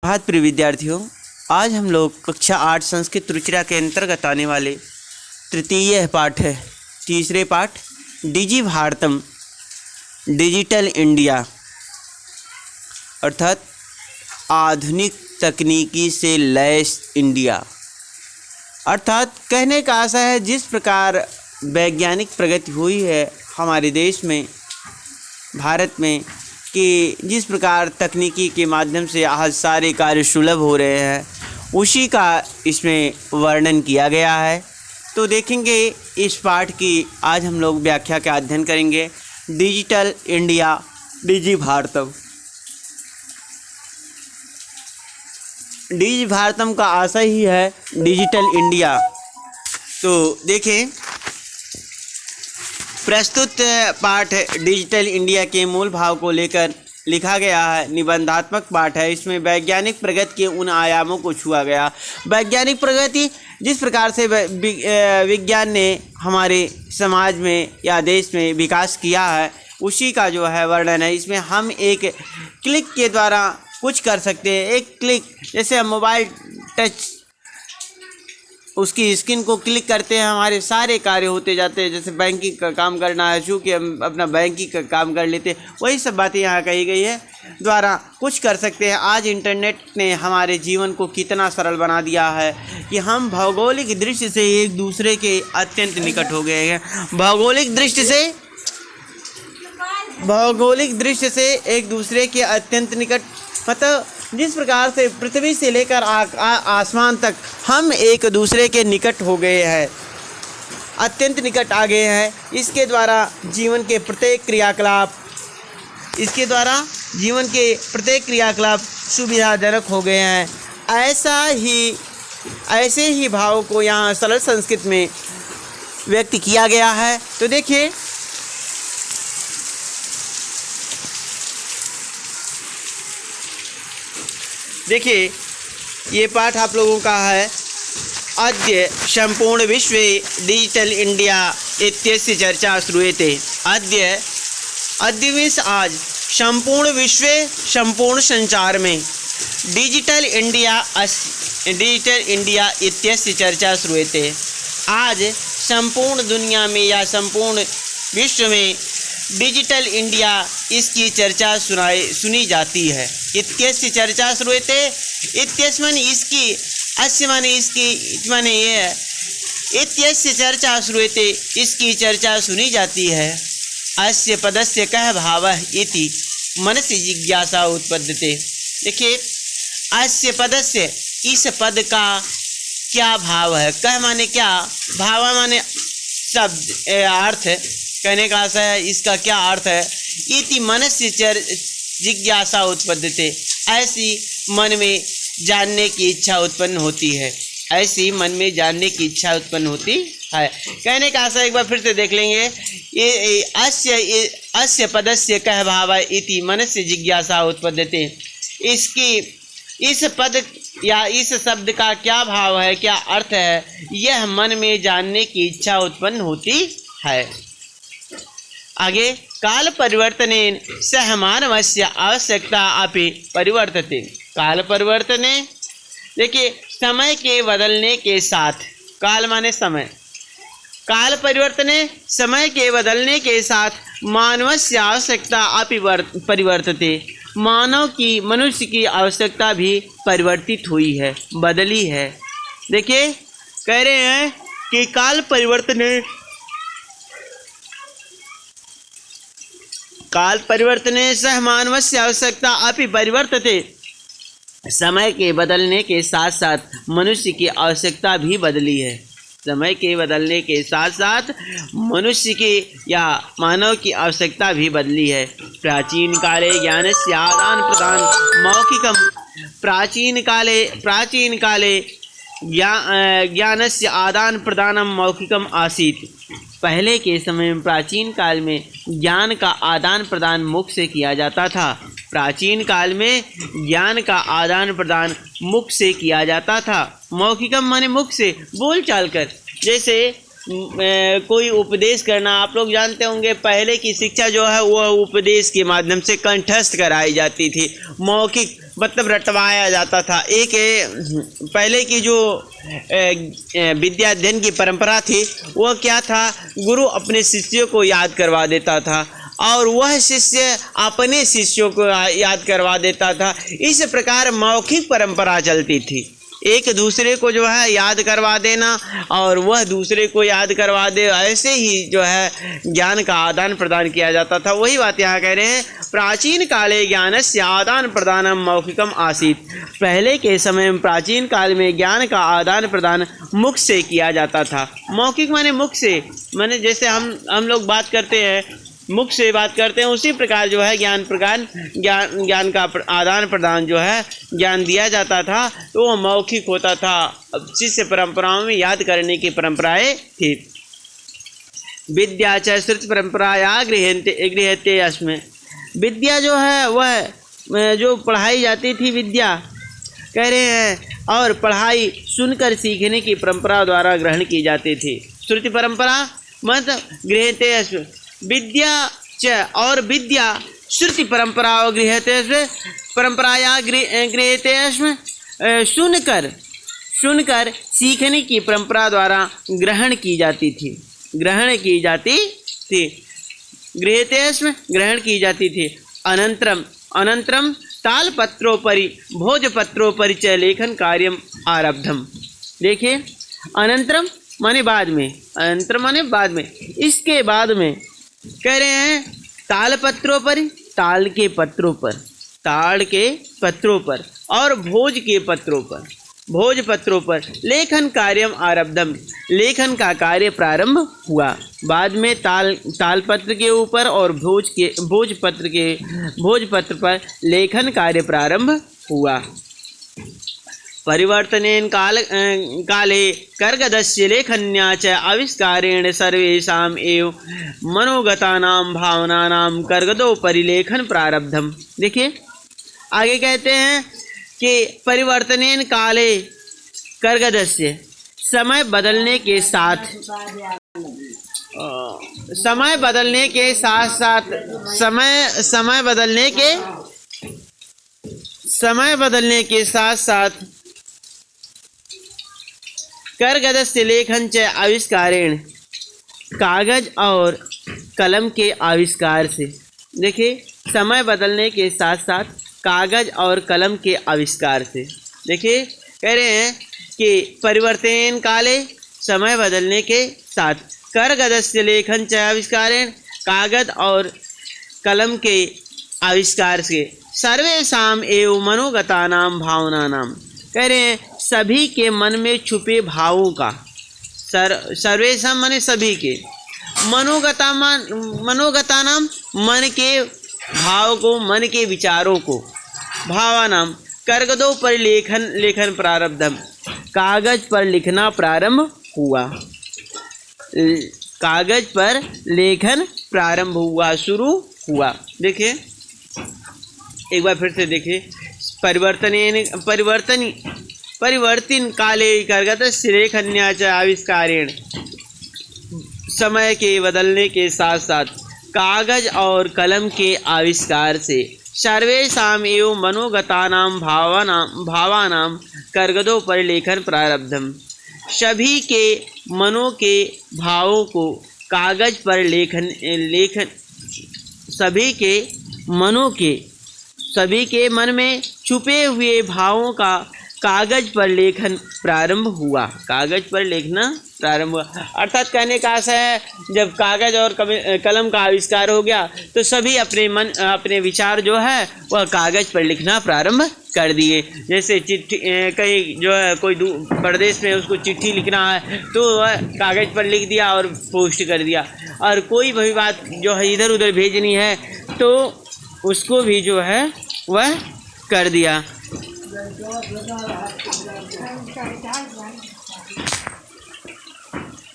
बहुत प्रिय विद्यार्थियों, आज हम लोग कक्षा 8 संस्कृत रुचिरा के अंतर्गत आने वाले तृतीय पाठ है, तीसरे पाठ डिजी भारतम डिजिटल इंडिया अर्थात आधुनिक तकनीकी से लैस इंडिया। अर्थात कहने का आशय है, जिस प्रकार वैज्ञानिक प्रगति हुई है हमारे देश में, भारत में, कि जिस प्रकार तकनीकी के माध्यम से आज सारे कार्य सुलभ हो रहे हैं, उसी का इसमें वर्णन किया गया है। तो देखेंगे इस पाठ की आज हम लोग व्याख्या का अध्ययन करेंगे। डिजिटल इंडिया, डिजी भारतम। डिजी भारतम का आशय ही है डिजिटल इंडिया। तो देखें, प्रस्तुत पाठ डिजिटल इंडिया के मूल भाव को लेकर लिखा गया है। निबंधात्मक पाठ है। इसमें वैज्ञानिक प्रगति के उन आयामों को छुआ गया। वैज्ञानिक प्रगति, जिस प्रकार से विज्ञान ने हमारे समाज में या देश में विकास किया है, उसी का जो है वर्णन है। इसमें हम एक क्लिक के द्वारा कुछ कर सकते हैं। एक क्लिक, जैसे हम मोबाइल टच उसकी स्क्रीन को क्लिक करते हैं, हमारे सारे कार्य होते जाते हैं। जैसे बैंकिंग का काम करना है, चूँकि हम अपना बैंकिंग का काम कर लेते हैं, वही सब बातें यहाँ कही गई है। द्वारा कुछ कर सकते हैं। आज इंटरनेट ने हमारे जीवन को कितना सरल बना दिया है कि हम भौगोलिक दृष्टि से एक दूसरे के अत्यंत निकट हो गए हैं। भौगोलिक दृष्टि से एक दूसरे के अत्यंत निकट, मतलब जिस प्रकार से पृथ्वी से लेकर आसमान तक हम एक दूसरे के निकट हो गए हैं, अत्यंत निकट आ गए हैं। इसके द्वारा जीवन के प्रत्येक क्रियाकलाप सुविधाजनक हो गए हैं। ऐसे ही भाव को यहाँ सरल संस्कृत में व्यक्त किया गया है। तो देखिए ये पाठ आप लोगों का है। अद्य संपूर्ण विश्वे डिजिटल इंडिया इत्यस्य चर्चा श्रूयते। अद्य आज संपूर्ण विश्वे, संपूर्ण संसार में डिजिटल इंडिया इत्यस्य चर्चा श्रूयते। आज संपूर्ण दुनिया में या संपूर्ण विश्व में डिजिटल इंडिया, इसकी चर्चा सुनी जाती है। इत्यस्य चर्चा श्रूयते। इत्यस्य माने इसकी, अस्य माने इसकी, माने ये है। इत्यस्य चर्चा श्रूयते, इसकी चर्चा सुनी जाती है। अस्य पदस्य कः भावः इति मनसि जिज्ञासा उत्पद्यते। देखिए, अस्य पदस्य, इस पद का क्या भाव है। कह माने क्या, भाव माने शब्द, अर्थ। कहने का आशय है इसका क्या अर्थ है। इति मनस्य जिज्ञासा उत्पद्यते। ऐसी मन में जानने की इच्छा उत्पन्न होती है। ऐसी मन में जानने की इच्छा उत्पन्न होती है। कहने का आशय एक बार फिर से देख लेंगे। ये अस्य पदस्य कः भावः इति मनस्य जिज्ञासा उत्पद्यते। इस पद या इस शब्द का क्या भाव है, क्या अर्थ है, यह मन में जानने की इच्छा उत्पन्न होती है। आगे, काल परिवर्तनेन सह मानवस्य आवश्यकता अपि परिवर्तते। काल परिवर्तने, देखिए, समय के बदलने के साथ, काल माने समय, काल परिवर्तने, समय के बदलने के साथ मानवस्य आवश्यकता अपि परिवर्तते। मनुष्य की आवश्यकता भी परिवर्तित हुई है, बदली है। देखिए, कह रहे हैं कि काल परिवर्तने सह मानवस्य आवश्यकता अपि परिवर्तते। समय के बदलने के साथ साथ मनुष्य की आवश्यकता भी बदली है। समय के बदलने के साथ साथ मनुष्य की या मानव की आवश्यकता भी बदली है। प्राचीन काले ज्ञानस्य आदान प्रदान मौखिकम। प्राचीन काले ज्ञानस्य आदान प्रदानम मौखिकम आसीत्। पहले के समय में, प्राचीन काल में ज्ञान का आदान प्रदान मुख से किया जाता था। प्राचीन काल में ज्ञान का आदान प्रदान मुख से किया जाता था। मौखिकम माने मुख से, बोल चाल कर। जैसे कोई उपदेश करना, आप लोग जानते होंगे पहले की शिक्षा जो है वह उपदेश के माध्यम से कंठस्थ कराई जाती थी, मौखिक मतलब रटवाया जाता था। एक पहले की जो विद्या अध्ययन की परंपरा थी वह क्या था, गुरु अपने शिष्यों को याद करवा देता था और वह शिष्य अपने शिष्यों को याद करवा देता था। इस प्रकार मौखिक परंपरा चलती थी, एक दूसरे को जो है याद करवा देना और वह दूसरे को याद करवा दे, ऐसे ही जो है ज्ञान का आदान प्रदान किया जाता था। वही बात यहाँ कह रहे हैं, प्राचीन काले ज्ञानस्य आदान प्रदानम मौखिकम आसीत्। पहले के समय में प्राचीन काल में ज्ञान का आदान प्रदान मुख से किया जाता था। मौखिक माने मुख से, माने जैसे हम लोग बात करते हैं, मुख से बात करते हैं, उसी प्रकार जो है ज्ञान का आदान प्रदान जो है ज्ञान दिया जाता था, तो वह मौखिक होता था। शिष्य परंपराओं में याद करने की परंपराएं थी। विद्या च श्रुति परंपराया गृह्यते अस्मै। विद्या जो है वह जो पढ़ाई जाती थी विद्या कह रहे हैं, और पढ़ाई सुनकर सीखने की परंपरा द्वारा ग्रहण की जाती थी। श्रुति परंपरा मतलब गृह्यते अस्मै, विद्या च और विद्या श्रुति परंपरा गृह्यते परंपराया गृह्यते अस्मै, सुनकर सीखने की परंपरा द्वारा ग्रहण की जाती थी, गृह्यते अस्मै ग्रहण की जाती थी। अनंतरम तालपत्रोपरि भोजपत्रोपरि च लेखन कार्यम आरब्धम। देखिए अनंतरम माने बाद में, अनंतरम माने बाद में, इसके बाद में कह रहे हैं तालपत्रों पर, ताल के पत्रों पर और भोज के पत्रों पर, भोजपत्रों पर लेखन कार्यम आरब्धम, लेखन का कार्य प्रारंभ हुआ। बाद में तालपत्र के ऊपर और भोजपत्र पर लेखन कार्य प्रारंभ हुआ। परिवर्तनेन काले कर्गदस्य लेखन्या च आविष्कारेण सर्वेषाम् एव मनोगतानां भावनानां कर्गदो परिलेखन प्रारब्धम। देखिए आगे कहते हैं कि परिवर्तनेन काले कर्गदस्य, समय बदलने के साथ कर्गदस्य लेखन च आविष्कारेण, कागज और कलम के आविष्कार से। देखिए समय बदलने के साथ साथ कागज और कलम के आविष्कार से। देखिए कह रहे हैं कि परिवर्तन काले, समय बदलने के साथ, कर्गदस्य लेखन च आविष्कारेण, कागज और कलम के आविष्कार से, सर्वेषाम एवं मनोगतानाम भावनानाम, कह रहे हैं सभी के मन में छुपे भावों का, सर्वेषाम माने सभी के, मनोगतानाम मन के भाव को, मन के विचारों को, भावानाम कर्गदों पर लेखन प्रारब्धम, कागज पर लिखना प्रारंभ हुआ, कागज पर लेखन प्रारंभ हुआ, शुरू हुआ। देखिए एक बार फिर से देखिए, परिवर्तन काले कर्गदस्य लेखन्या च आविष्कारेण, समय के बदलने के साथ साथ कागज और कलम के आविष्कार से, सर्वेषाम एवं मनोगतानां भावानां कर्गदों पर लेखन प्रारब्धम, सभी के मनों के भावों को कागज पर लेखन सभी के मन में छुपे हुए भावों का कागज पर लेखन प्रारंभ हुआ, कागज पर लिखना प्रारंभ हुआ। अर्थात कहने का आशा है, जब कागज और कलम का आविष्कार हो गया तो सभी अपने विचार जो है वह कागज पर लिखना प्रारंभ कर दिए। जैसे चिट्ठी, कहीं जो है कोई प्रदेश में उसको चिट्ठी लिखना है तो वह कागज पर लिख दिया और पोस्ट कर दिया, और कोई भी बात जो है इधर उधर भेजनी है तो उसको भी जो है वह कर दिया।